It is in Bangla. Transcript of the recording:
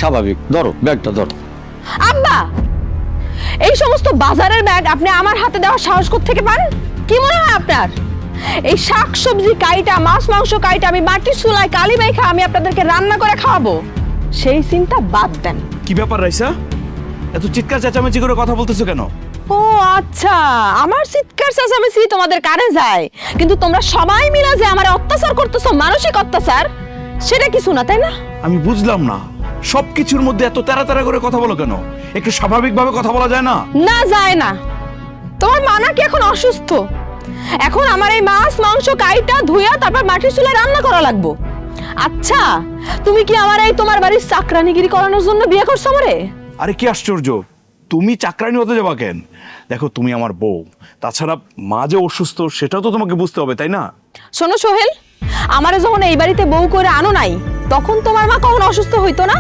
স্বাভাবিক। ধরো ব্যাগটা ধরো। আব্বা, এই সমস্ত বাজারের ব্যাগ আপনি আমার হাতে দেওয়ার সাহস কোত্থেকে পান? কি মনে হয় আপনার এই শাকসবজি কাইটা, মাছ মাংস কাইটা আমি মাটির চুলায় কালি মাইখা আমি আপনাদেরকে রান্না করে খাওয়াবো, সেই চিন্তা বাদ দেন। কি ব্যাপার রাইসা, এত চিৎকার চেঁচামেচি করে কথা বলতেছো কেন? ও আচ্ছা, আমার চিৎকার চেঁচামেচি তোমাদের কানে যায়, কিন্তু তোমরা সবাই মিলে যে আমার অত্যাচার করতেছো, মানসিক অত্যাচার, সেটা কিছু না, তাই না? আমি বুঝলাম না, সবকিছুর মধ্যে এত তাড়া তাড়া করে কথা বলো কেন? একটু স্বাভাবিকভাবে কথা বলা যায় না? না, যায় না। তোমার মা নাকি এখন অসুস্থ, এখন আমার এই মাছ মাংস কাইটা ধুইয়া তারপর মাটির চুলায় রান্না করা লাগবো। আচ্ছা, তুমি কি আমার এই তোমার বাড়ির চাকরানিগিরি করানোর জন্য বিয়ে করছো আমারে? আরে কি আশ্চর্য, তুমি চাকরানি হতে যাবা কেন? দেখো তুমি আমার বউ, তাছাড়া মা যে অসুস্থ সেটাও তো তোমাকে বুঝতে হবে, তাই না? শোনো সোহেল, আমারে যখন এই বাড়িতে বউ করে আনো নাই, তখন তোমার মা কখনো অসুস্থ হইতো না?